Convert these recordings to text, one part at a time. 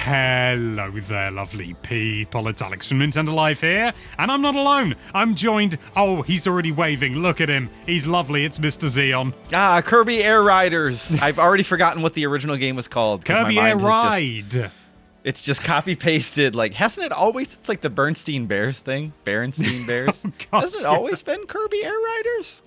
Hello there, lovely people. It's Alex from Nintendo Live here, and I'm not alone. I'm joined... Oh, he's already waving. Look at him. He's lovely. It's Mr. Xeon. Kirby Air Riders. I've already forgotten what the original game was called. Kirby Air Ride. It's just copy-pasted. Like, hasn't it always... It's like the Bernstein Bears thing. Berenstein Bears. Oh, God, hasn't it always been Kirby Air Riders?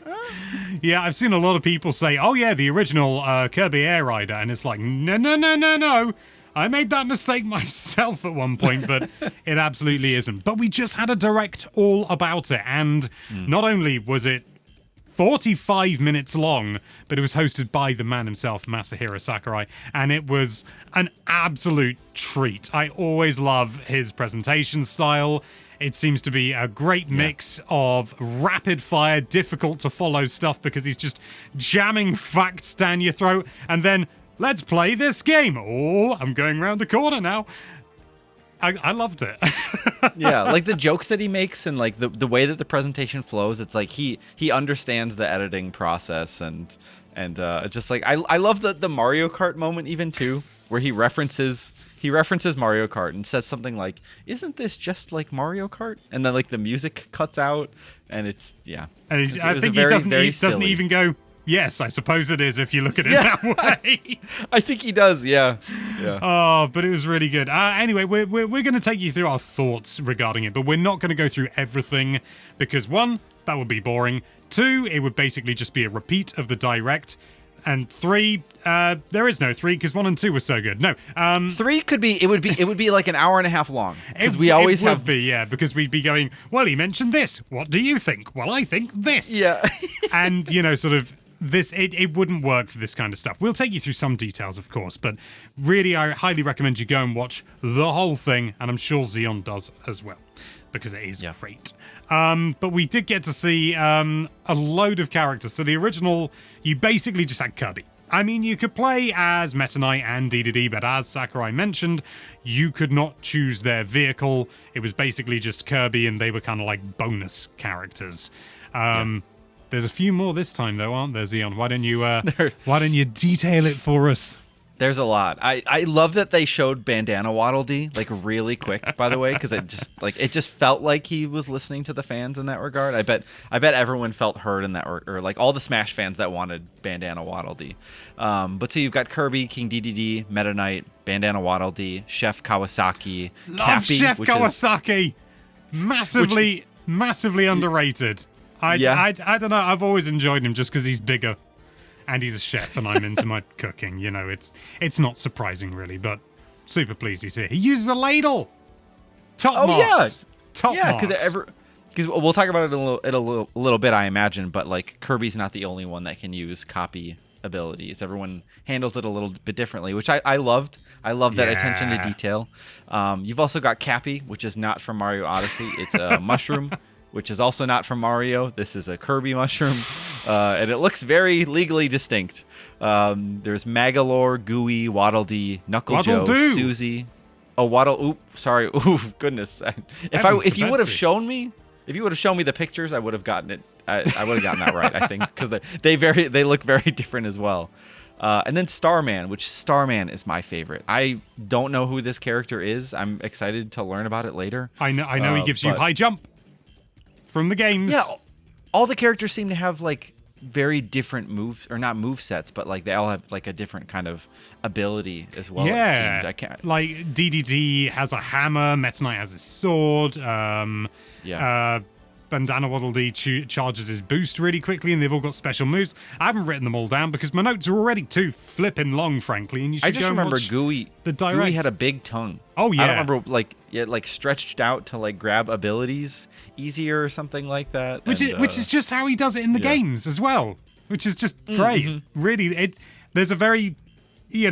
Yeah, I've seen a lot of people say, oh, yeah, the original Kirby Air Rider. And it's like, no. I made that mistake myself at one point, but it absolutely isn't. But we just had a direct all about it. And not only was it 45 minutes long, but it was hosted by the man himself, Masahiro Sakurai, and it was an absolute treat. I always love his presentation style. It seems to be a great mix of rapid-fire, difficult-to-follow stuff because he's just jamming facts down your throat, and then, let's play this game. Oh, I'm going around the corner now. I loved it. Yeah, like the jokes that he makes and like the way that the presentation flows, it's like he understands the editing process and just like I love the Mario Kart moment even too, where he references Mario Kart and says something like, "Isn't this just like Mario Kart?" And then like the music cuts out and it's And I think he doesn't even go, yes, I suppose it is if you look at it that way. I think he does, yeah. Oh, but it was really good. Anyway, we're going to take you through our thoughts regarding it, but we're not going to go through everything because, one, that would be boring. Two, it would basically just be a repeat of the direct. And three, there is no three because 1 and 2 were so good. No, three it would be like an hour and a half long because because we'd be going, well, he mentioned this. What do you think? Well, I think this. Yeah, and sort of. It wouldn't work for this kind of stuff. We'll take you through some details, of course, but really I highly recommend you go and watch the whole thing, and I'm sure Xeon does as well, because it is great. But we did get to see a load of characters. So the original, you basically just had Kirby. I mean, you could play as Meta Knight and DDD, but as Sakurai mentioned, you could not choose their vehicle. It was basically just Kirby, and they were kind of like bonus characters. There's a few more this time, though, aren't there, Xeon? Why don't you detail it for us? There's a lot. I love that they showed Bandana Waddle Dee like really quick, by the way, because it just felt like he was listening to the fans in that regard. I bet everyone felt heard in that, or like all the Smash fans that wanted Bandana Waddle Dee. But so you've got Kirby, King DDD, Meta Knight, Bandana Waddle Dee, Chef Kawasaki, Love Cappy, Chef Kawasaki, massively underrated. I don't know. I've always enjoyed him just because he's bigger, and he's a chef, and I'm into my cooking. It's not surprising really, but super pleased he's here. He uses a ladle. Top marks. Because we'll talk about it a little bit, I imagine. But like Kirby's not the only one that can use copy abilities. Everyone handles it a little bit differently, which I loved. I love that attention to detail. You've also got Cappy, which is not from Mario Odyssey. It's a mushroom, which is also not from Mario. This is a Kirby mushroom, and it looks very legally distinct. There's Magalore, Gooey, Waddle Dee, Knuckle Joe, Susie. Oh, Waddle. Oop, sorry. Ooh, goodness. If you would have shown me the pictures, I would have gotten it. I would have gotten that right, I think, because they look very different as well. And then Starman, which Starman is my favorite. I don't know who this character is. I'm excited to learn about it later. I know he gives you high jump from the games. Yeah, all the characters seem to have like very different moves, or not move sets, but like they all have like a different kind of ability as well. Yeah, it seemed. I can't. Like DDD has a hammer, Meta Knight has a sword. Bandana Waddle Dee charges his boost really quickly, and they've all got special moves. I haven't written them all down because my notes are already too flipping long, frankly. And you should I just go remember and watch Gooey. The direct. Gooey had a big tongue. Oh yeah. I don't remember like stretched out to like grab abilities easier or something like that. Which is just how he does it in the games as well. Which is just great. Mm-hmm. Really, there's a very,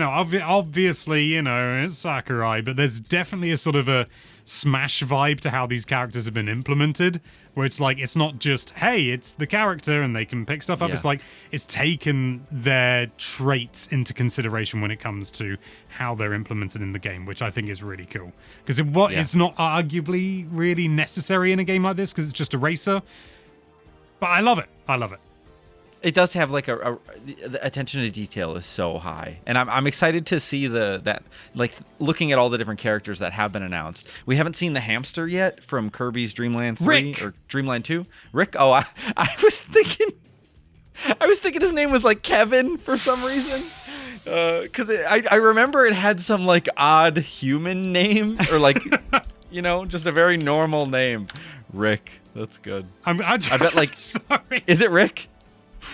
obviously, it's Sakurai, but there's definitely a sort of a Smash vibe to how these characters have been implemented, where it's like, it's not just, hey, it's the character and they can pick stuff up. It's like, it's taken their traits into consideration when it comes to how they're implemented in the game, which I think is really cool. Because it's not arguably really necessary in a game like this, because it's just a racer. But I love it. It does have like the attention to detail is so high, and I'm excited to see that like looking at all the different characters that have been announced. We haven't seen the hamster yet from Kirby's Dream Land 3 Rick. or Dream Land 2. Rick. Oh, I was thinking his name was like Kevin for some reason. Because I remember it had some like odd human name or like just a very normal name. Rick. That's good. I bet like sorry. Is it Rick?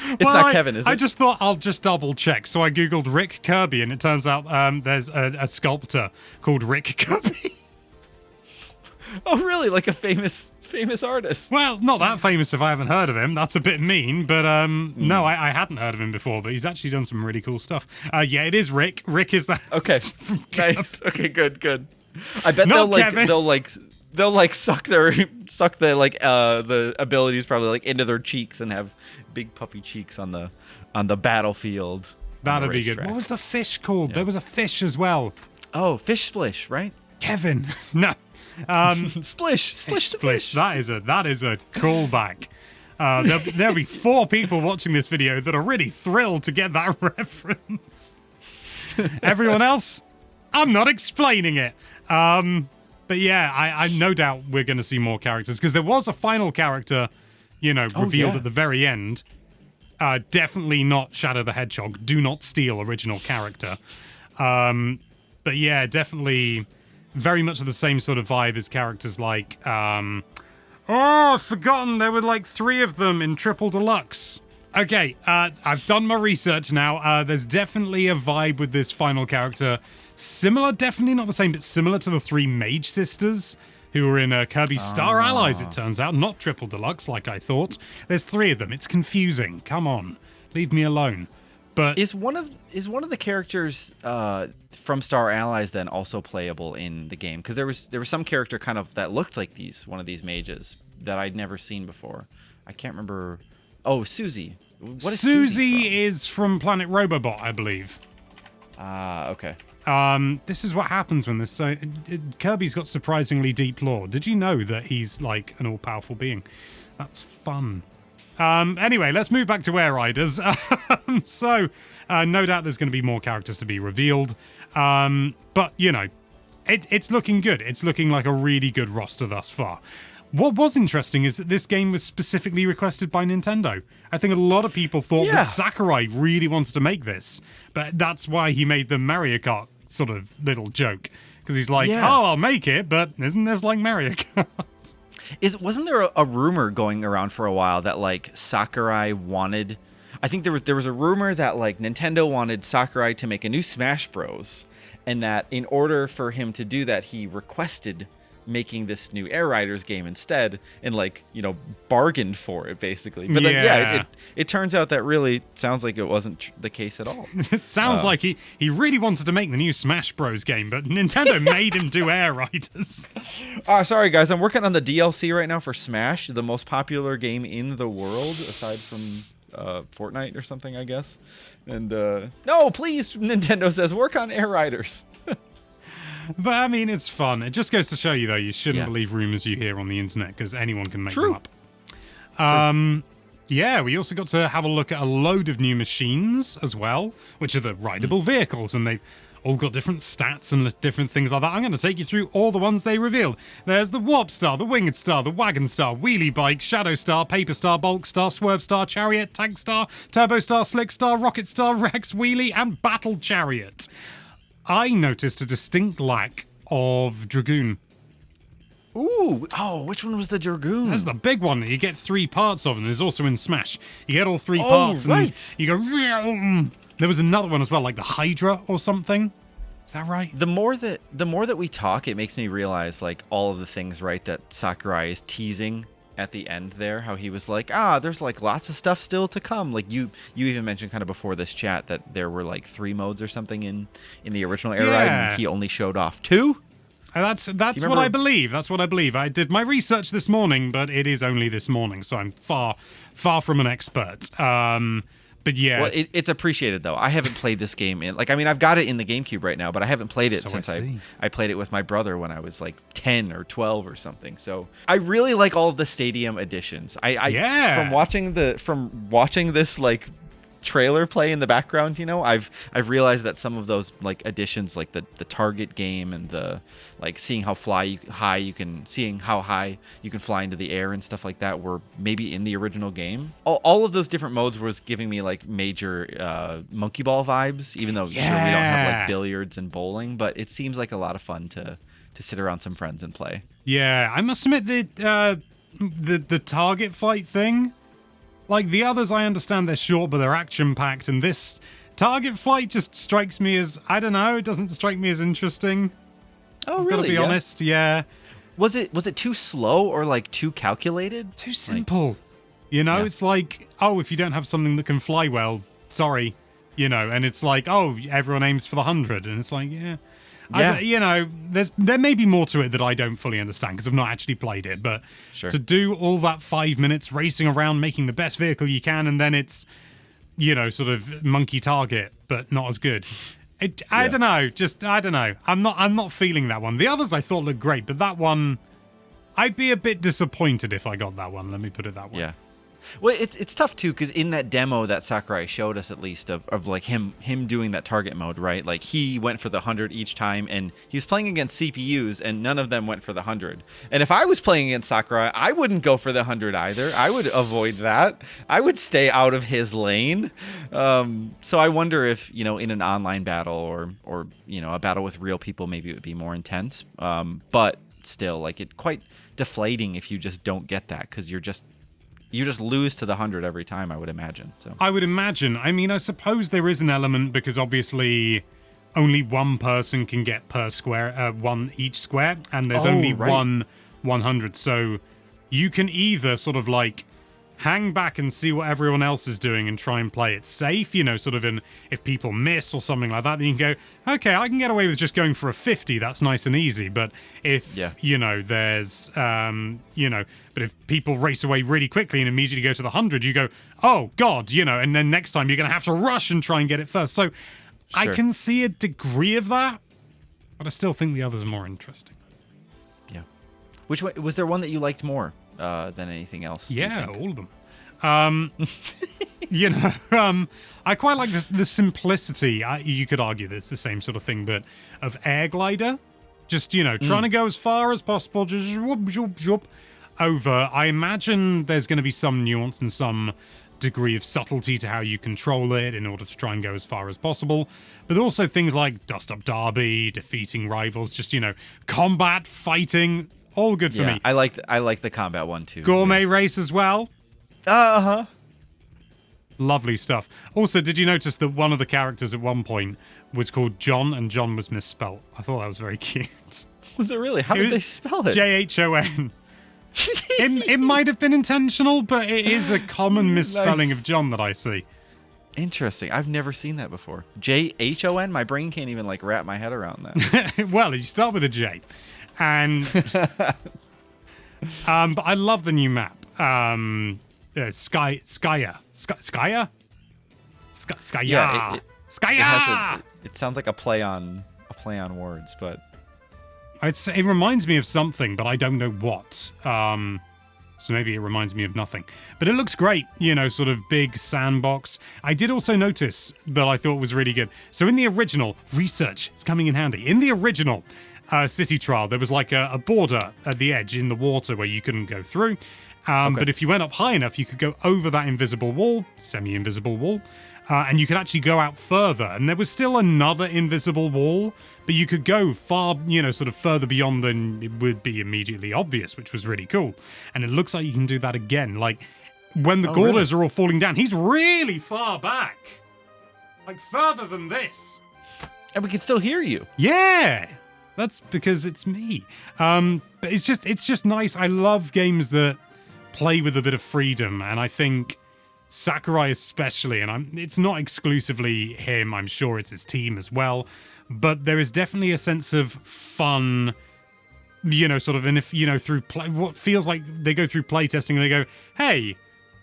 It's not Kevin, is it? I just thought I'll just double check. So I googled Rick Kirby, and it turns out there's a sculptor called Rick Kirby. Oh, really? Like a famous artist? Well, not that famous if I haven't heard of him. That's a bit mean, but no, I hadn't heard of him before. But he's actually done some really cool stuff. Yeah, it is Rick. Rick is that. Okay, nice. Okay, good. I bet they'll suck the abilities probably like into their cheeks and have big puffy cheeks on the battlefield. That'd be good. What was the fish called? Yeah. There was a fish as well. Oh, Fish Splish, right? Kevin. No. Splish. That is a callback. There'll be 4 people watching this video that are really thrilled to get that reference. Everyone else, I'm not explaining it. But yeah, I no doubt we're going to see more characters because there was a final character, revealed at the very end. Definitely not Shadow the Hedgehog. Do not steal original character. But yeah, definitely very much of the same sort of vibe as characters like... I've forgotten. There were like 3 of them in Triple Deluxe. Okay, I've done my research now. There's definitely a vibe with this final character. Similar, definitely not the same, but similar to the 3 Mage Sisters who were in Kirby Star Allies, it turns out. Not Triple Deluxe, like I thought. There's 3 of them. It's confusing. Come on. Leave me alone. But is one of the characters from Star Allies then also playable in the game? Because there was some character kind of that looked like one of these mages that I'd never seen before. I can't remember. Oh, Susie. What is Susie is from Planet Robobot, I believe. Okay. This is what happens when this. Kirby's got surprisingly deep lore. Did you know that he's like an all-powerful being? That's fun. Anyway, let's move back to Air Riders. So, no doubt there's going to be more characters to be revealed. But, it's looking good. It's looking like a really good roster thus far. What was interesting is that this game was specifically requested by Nintendo. I think a lot of people thought that Sakurai really wanted to make this. But that's why he made the Mario Kart sort of little joke. Because he's like, I'll make it, but isn't this like Mario Kart? Wasn't there a rumor going around for a while that like Sakurai wanted? I think there was a rumor that like Nintendo wanted Sakurai to make a new Smash Bros, and that in order for him to do that, he requested making this new Air Riders game instead, and like bargained for it basically. But then it turns out that really sounds like it wasn't the case at all. It sounds like he really wanted to make the new Smash Bros game, but Nintendo made him do Air Riders. Sorry guys, I'm working on the DLC right now for Smash, the most popular game in the world aside from Fortnite or something, I guess. And no, please, Nintendo says work on Air Riders. But I mean, it's fun. It just goes to show you, though, you shouldn't believe rumors you hear on the internet because anyone can make them up. Yeah, we also got to have a look at a load of new machines as well, which are the rideable vehicles, and they've all got different stats and different things like that. I'm going to take you through all the ones they revealed. There's the Warp Star, the Winged Star, the Wagon Star, Wheelie Bike, Shadow Star, Paper Star, Bulk Star, Swerve Star, Chariot, Tank Star, Turbo Star, Slick Star, Rocket Star, Rex, Wheelie, and Battle Chariot. I noticed a distinct lack of Dragoon. Ooh, which one was the Dragoon? That's the big one that you get 3 parts of, and there's also in Smash. You get all 3 parts, and you go... There was another one as well, like the Hydra or something. Is that right? The more that we talk, it makes me realize like all of the things, right, that Sakurai is teasing at the end there, how he was like, there's like lots of stuff still to come. Like you even mentioned kind of before this chat that there were like 3 modes or something in the original Air Ride, and he only showed off 2. That's what I believe. That's what I believe. I did my research this morning, but it is only this morning, so I'm far from an expert. But yeah, Well, it's appreciated though. I haven't played this game I've got it in the GameCube right now, but I haven't played it since I played it with my brother when I was like 10 or 12 or something. So I really like all of the stadium editions. From watching this like trailer play in the background, I've realized that some of those like additions, like the target game and the like seeing how high you can fly into the air and stuff like that were maybe in the original game. All of those different modes was giving me like major monkey ball vibes, even though sure we don't have like billiards and bowling, but it seems like a lot of fun to sit around some friends and play. Yeah, I must admit the target flight thing. Like, the others, I understand they're short, but they're action-packed, and this target flight just strikes me as, I don't know, it doesn't strike me as interesting. Oh, really? Gotta be honest, yeah. Was it too slow or, like, too calculated? Too simple. It's like, oh, if you don't have something that can fly well, sorry. And it's like, oh, everyone aims for the 100, and it's like, yeah. There may be more to it that I don't fully understand because I've not actually played it, but to do all that 5 minutes racing around, making the best vehicle you can, and then it's, sort of monkey target, but not as good. I don't know. I'm not feeling that one. The others I thought looked great, but that one, I'd be a bit disappointed if I got that one. Let me put it that way. Yeah. Well, it's tough too because in that demo that Sakurai showed us, at least of like him doing that target mode, right? Like he went for the 100 each time, and he was playing against CPUs, and none of them went for the 100. And if I was playing against Sakurai, I wouldn't go for the 100 either. I would avoid that. I would stay out of his lane. So I wonder if in an online battle or a battle with real people, maybe it would be more intense. But still, like it quite deflating if you just don't get that because you just lose to the 100 every time, I would imagine. So I would imagine. I mean, I suppose there is an element because obviously only one person can get per square, one each square, and there's only one 100. So you can either sort of like hang back and see what everyone else is doing and try and play it safe, sort of if people miss or something like that, then you can go, okay, I can get away with just going for a 50. That's nice and easy. But if, there's, but if people race away really quickly and immediately go to the 100, you go, oh, God, and then next time you're going to have to rush and try and get it first. So I can see a degree of that, but I still think the others are more interesting. Yeah. Which one, was there one that you liked more than anything else? Yeah, all of them. I quite like the simplicity. You could argue that it's the same sort of thing, but of air glider. Just, trying to go as far as possible, just zhoop, zhoop, zhoop, over. I imagine there's going to be some nuance and some degree of subtlety to how you control it in order to try and go as far as possible. But also things like Dust Up Derby, defeating rivals, just, combat, fighting, all good for me. I like the combat one too. Gourmet race as well. Uh-huh. Lovely stuff. Also, did you notice that one of the characters at one point was called John, and John was misspelt? I thought that was very cute. Was it really? How did they spell it? J-H-O-N. It might have been intentional, but it is a common misspelling of John that I see. Interesting. I've never seen that before. J-H-O-N? My brain can't even wrap my head around that. Well, you start with a J. And but I love the new map. Skya. Yeah, Skya. It sounds like a play on words, but it reminds me of something, but I don't know what. So maybe it reminds me of nothing. But it looks great, sort of big sandbox. I did also notice that I thought was really good. So in the original, research is coming in handy. In the original City Trial, there was like a border at the edge in the water where you couldn't go through. But if you went up high enough, you could go over that invisible wall, semi-invisible wall, and you could actually go out further. And there was still another invisible wall, but you could go far, sort of further beyond than it would be immediately obvious, which was really cool. And it looks like you can do that again. Like, when the Gordas are all falling down, he's really far back. Like, further than this. And we can still hear you. Yeah! That's because it's me. But it's just nice. I love games that play with a bit of freedom, and I think Sakurai especially, and it's not exclusively him, I'm sure it's his team as well, but there is definitely a sense of fun, sort of, and if, through play, what feels like they go through playtesting and they go, hey,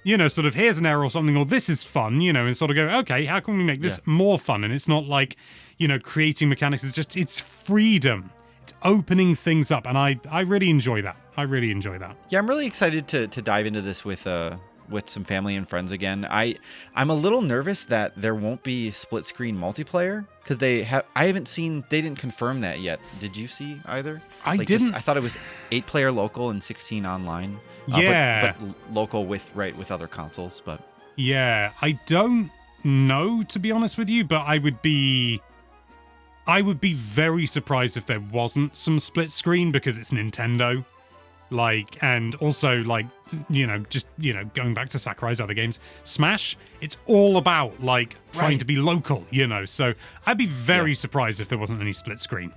sort of here's an error or something, or this is fun, and sort of go, okay, how can we make this more fun? And it's not like, creating mechanics. It's freedom. It's opening things up. And I really enjoy that. Yeah, I'm really excited to dive into this with some family and friends again. I'm a little nervous that there won't be split screen multiplayer because they didn't confirm that yet. Did you see either? I didn't. I thought it was 8-player local and 16 online. Yeah. But local with other consoles, but yeah, I don't know, to be honest with you, but I would be very surprised if there wasn't some split screen because it's Nintendo. And also, going back to Sakurai's other games, Smash, it's all about, trying to be local, so I'd be very surprised if there wasn't any split screen,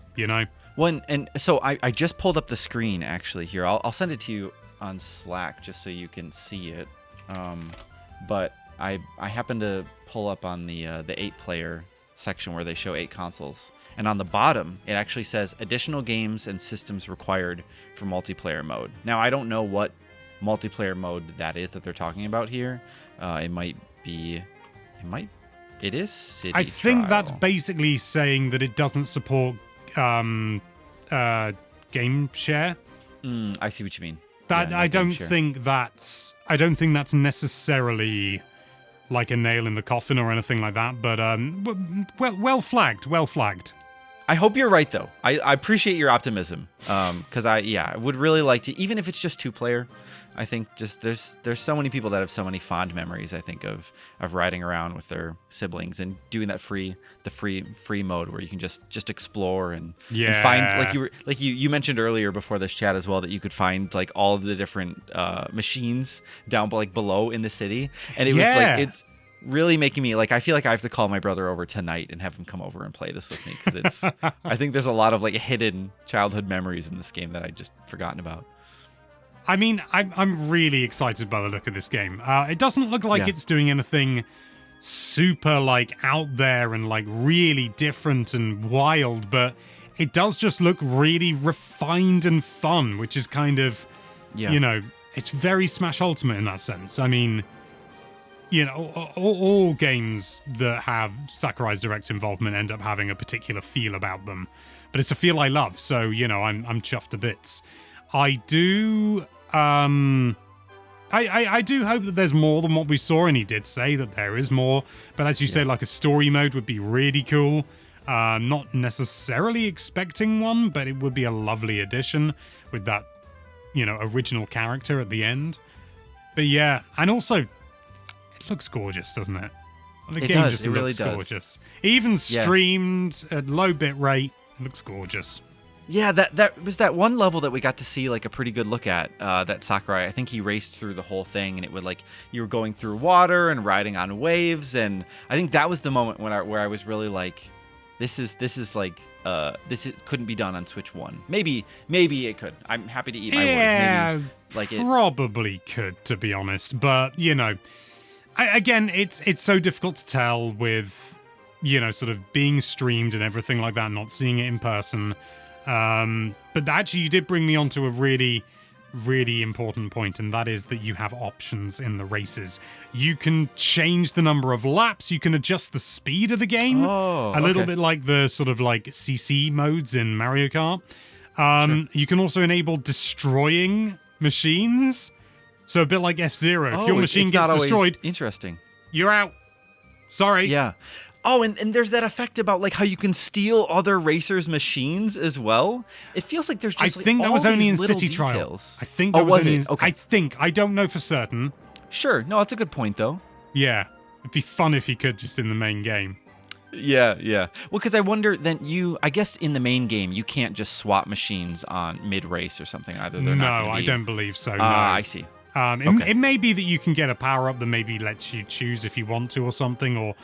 So I just pulled up the screen, actually, here. I'll send it to you on Slack just so you can see it. But I happened to pull up on the 8-player section where they show 8 consoles. And on the bottom, it actually says additional games and systems required for multiplayer mode. Now, I don't know what multiplayer mode that is that they're talking about here. It is City I think Trial. that's basically saying that it doesn't support game share. I see what you mean. I don't think that's necessarily like a nail in the coffin or anything like that, but well flagged. I hope you're right, though. I appreciate your optimism, because I would really like to, even if it's just 2-player. I think just there's so many people that have so many fond memories. I think of riding around with their siblings and doing that free mode where you can just explore and find, like you mentioned earlier before this chat as well, that you could find like all of the different machines down below in the city, and it was like it's really making me I feel like I have to call my brother over tonight and have him come over and play this with me, because it's I think there's a lot of hidden childhood memories in this game that I just forgotten about. I mean, I'm really excited by the look of this game. It doesn't look like it's doing anything super out there and really different and wild, but it does just look really refined and fun, which is kind of, it's very Smash Ultimate in that sense. I mean, all games that have Sakurai's direct involvement end up having a particular feel about them, but it's a feel I love, so I'm chuffed to bits. I do I do hope that there's more than what we saw, and he did say that there is more, but as you say, a story mode would be really cool. Not necessarily expecting one, but it would be a lovely addition with that, original character at the end. But yeah, and also, it looks gorgeous, doesn't it? The game just looks gorgeous. Even streamed at low bit rate, it looks gorgeous. Yeah, that was that one level that we got to see a pretty good look at, that Sakurai. I think he raced through the whole thing, and it would you were going through water and riding on waves, and I think that was the moment where I was really this couldn't be done on Switch 1. Maybe it could. I'm happy to eat my words. Maybe probably could, to be honest, but again, it's so difficult to tell with sort of being streamed and everything like that, not seeing it in person. But actually, you did bring me onto a really, really important point, and that is that you have options in the races. You can change the number of laps, you can adjust the speed of the game, a little bit like the sort of CC modes in Mario Kart. Sure. You can also enable destroying machines, so a bit like F-Zero. If your machine gets destroyed, interesting, you're out. Sorry. Yeah. Oh, and there's that effect about how you can steal other racers' machines as well. It feels like there's just I think that was only in City Trial. I think that was only okay. I don't know for certain. Sure. No, that's a good point though. Yeah. It'd be fun if you could just in the main game. Yeah. Well, because I wonder then I guess in the main game you can't just swap machines on mid-race or something either. No, I don't believe so. No. I see. It may be that you can get a power-up that maybe lets you choose if you want to or something, or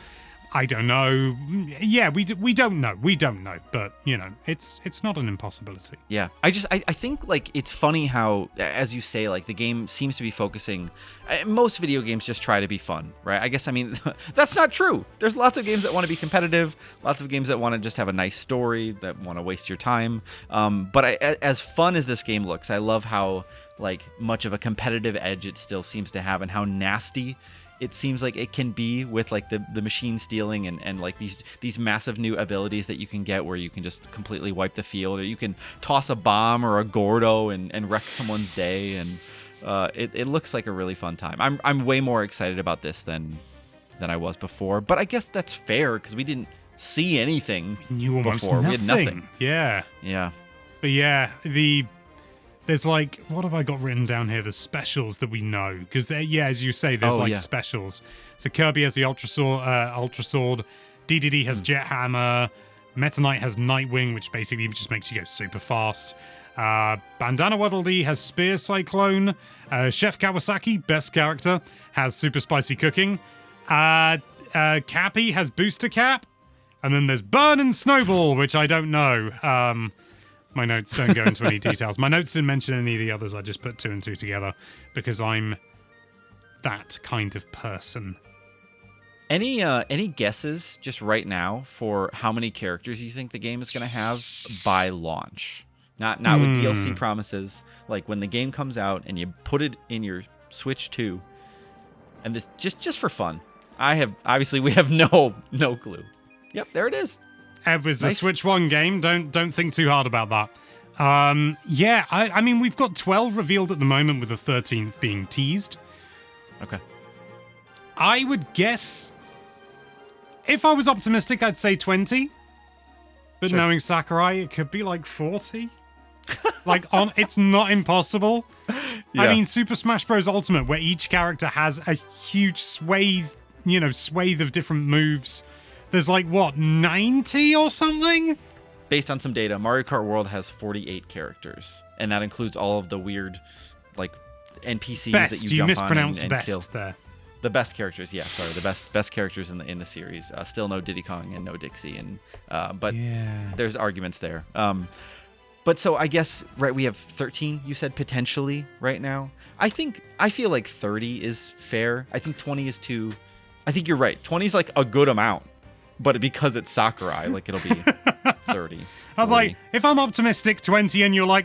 I don't know. Yeah, we don't know. We don't know. But, it's not an impossibility. Yeah. I think, it's funny how, as you say, the game seems to be focusing... Most video games just try to be fun, right? I guess, that's not true. There's lots of games that want to be competitive, lots of games that want to just have a nice story, that want to waste your time. But as fun as this game looks, I love how... like much of a competitive edge it still seems to have, and how nasty it seems like it can be with like the machine stealing and like these massive new abilities that you can get where you can just completely wipe the field, or you can toss a bomb or a Gordo and wreck someone's day, and it looks like a really fun time. I'm way more excited about this than I was before, but I guess that's fair because we didn't see anything before. We had nothing. Yeah. But yeah, there's like, what have I got written down here? The specials that we know. Because, as you say, there's specials. So Kirby has the Ultra Sword. DDD has Jet Hammer. Meta Knight has Nightwing, which basically just makes you go super fast. Bandana Waddle Dee has Spear Cyclone. Chef Kawasaki, best character, has Super Spicy Cooking. Cappy has Booster Cap. And then there's Burn and Snowball, which I don't know. My notes don't go into any details. My notes didn't mention any of the others. I just put 2 and 2 together because I'm that kind of person. Any guesses just right now for how many characters you think the game is going to have by launch? Not with DLC promises. Like when the game comes out and you put it in your Switch 2, and this just for fun. We have no clue. Yep, there it is. It was a Switch 1 game. Don't think too hard about that. I mean, we've got 12 revealed at the moment, with the 13th being teased. Okay. I would guess, if I was optimistic, I'd say 20. But knowing Sakurai, it could be like 40. It's not impossible. Yeah. I mean, Super Smash Bros. Ultimate, where each character has a huge swathe of different moves. There's 90 or something? Based on some data, Mario Kart World has 48 characters, and that includes all of the weird, NPCs that you jump on and kill. You mispronounced best there. The best characters, yeah, sorry, the best characters in the series. Still no Diddy Kong and no Dixie, but there's arguments there. But so I guess we have 13. You said potentially right now. I feel like 30 is fair. I think 20 is too. I think you're right. 20 is a good amount. But because it's Sakurai, it'll be 30. I was 40. like, if I'm optimistic, 20, and you're like,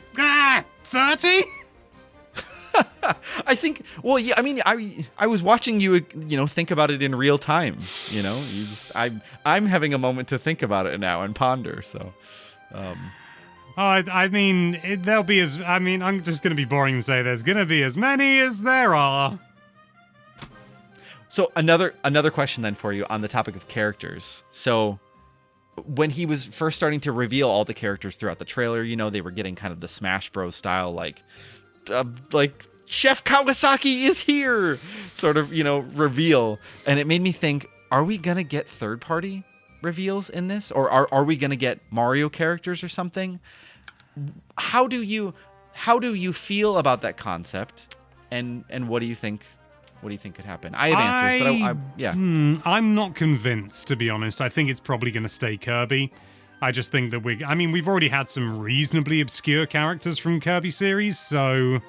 30? I think, well, yeah, I mean, I was watching you, think about it in real time. I'm having a moment to think about it now and ponder. So, I mean, there'll be I'm just going to be boring and say there's going to be as many as there are. So another question then for you on the topic of characters. So when he was first starting to reveal all the characters throughout the trailer, they were getting kind of the Smash Bros. Style, like Chef Kawasaki is here sort of, reveal. And it made me think, are we going to get third-party reveals in this? Or are we going to get Mario characters or something? How do you feel about that concept? And what do you think? What do you think could happen? I have answers, but I'm not convinced, to be honest. I think it's probably going to stay Kirby. I just think that we've already had some reasonably obscure characters from Kirby series, so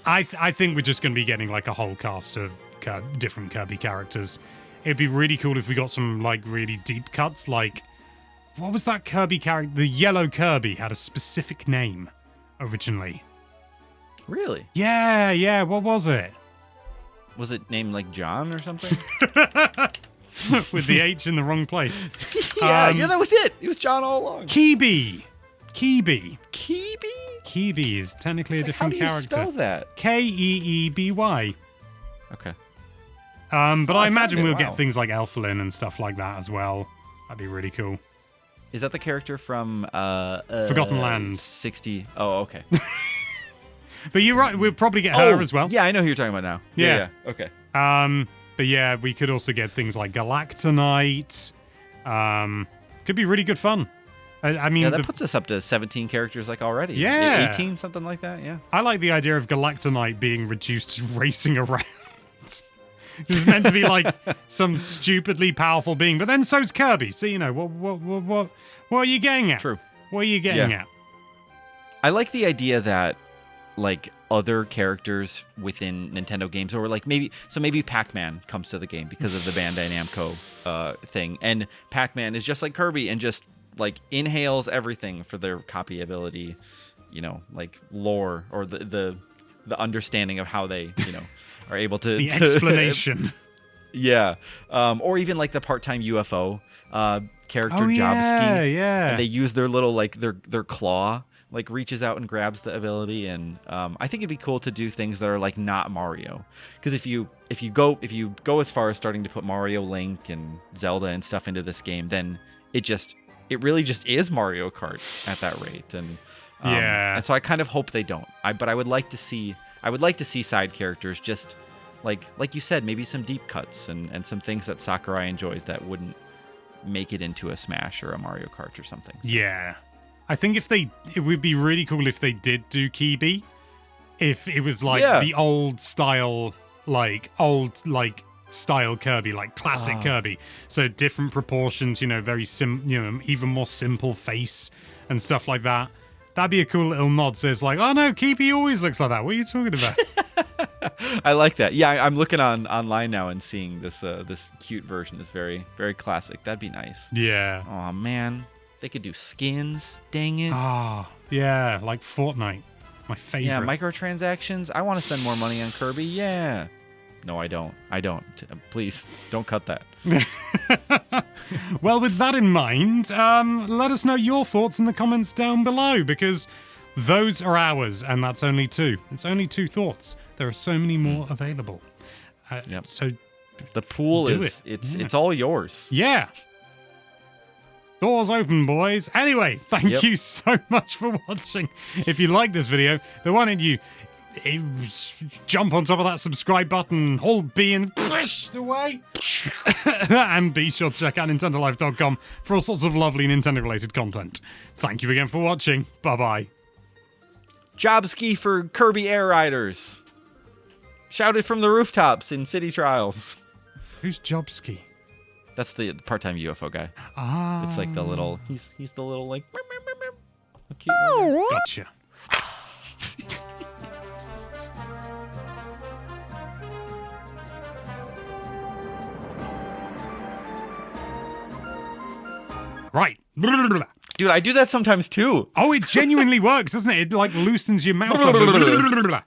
I think we're just going to be getting a whole cast of different Kirby characters. It'd be really cool if we got some really deep cuts. What was that Kirby character? The yellow Kirby had a specific name originally. Really? Yeah. What was it? Was it named John or something? With the H in the wrong place. Yeah, that was it. It was John all along. Kirby. Kirby is technically a different character. How do you spell that? Keeby. Okay. But I imagine we'll get things like Elflin and stuff like that as well. That'd be really cool. Is that the character from Forgotten Land? 60. Oh, okay. But you're right, we'll probably get her as well. Yeah, I know who you're talking about now. Yeah. Okay. But yeah, we could also get things like Galactonite. Could be really good fun. I mean, that puts us up to 17 characters already. Yeah. 18, something like that, yeah. I like the idea of Galactonite being reduced to racing around. It's meant to be some stupidly powerful being, but then so's Kirby. So, what are you getting at? True. What are you getting at? I like the idea that other characters within Nintendo games, or maybe Pac-Man comes to the game because of the Bandai Namco thing, and Pac-Man is just like Kirby and just inhales everything for their copy ability, like lore or the understanding of how they, are able to the explanation. Yeah. Or even like the part-time UFO character Jobski. Yeah. And they use their little like their claw like reaches out and grabs the ability, and I think it'd be cool to do things that are like not Mario, because if you go as far as starting to put Mario, Link, and Zelda and stuff into this game, then it really just is Mario Kart at that rate, and and so I kind of hope they don't. But I would like to see side characters, just like you said, maybe some deep cuts and some things that Sakurai enjoys that wouldn't make it into a Smash or a Mario Kart or something. So. Yeah. I think it would be really cool if they did do Kirby. If it was like the old style Kirby, like classic Kirby. So different proportions, very even more simple face and stuff like that. That'd be a cool little nod. So it's like, oh no, Kirby always looks like that. What are you talking about? I like that. Yeah, I'm looking online now and seeing this cute version is very, very classic. That'd be nice. Yeah. Oh man. They could do skins, dang it. Ah, yeah, like Fortnite. My favorite. Yeah, microtransactions. I want to spend more money on Kirby, yeah. No, I don't. Please, don't cut that. Well, with that in mind, let us know your thoughts in the comments down below, because those are ours, and that's only 2. It's only 2 thoughts. There are so many more available. Yep. So the pool it's all yours. Yeah. Doors open, boys. Anyway, thank you so much for watching. If you like this video, then why don't you jump on top of that subscribe button, hold B and pushed away. And be sure to check out NintendoLife.com for all sorts of lovely Nintendo-related content. Thank you again for watching. Bye-bye. Jobski for Kirby Air Riders. Shouted from the rooftops in City Trials. Who's Jobski? That's the part-time UFO guy. Ah. It's like the little... He's the little, like... Cute little... Gotcha. Right. Dude, I do that sometimes too. Oh, it genuinely works, doesn't it? It like loosens your mouth up.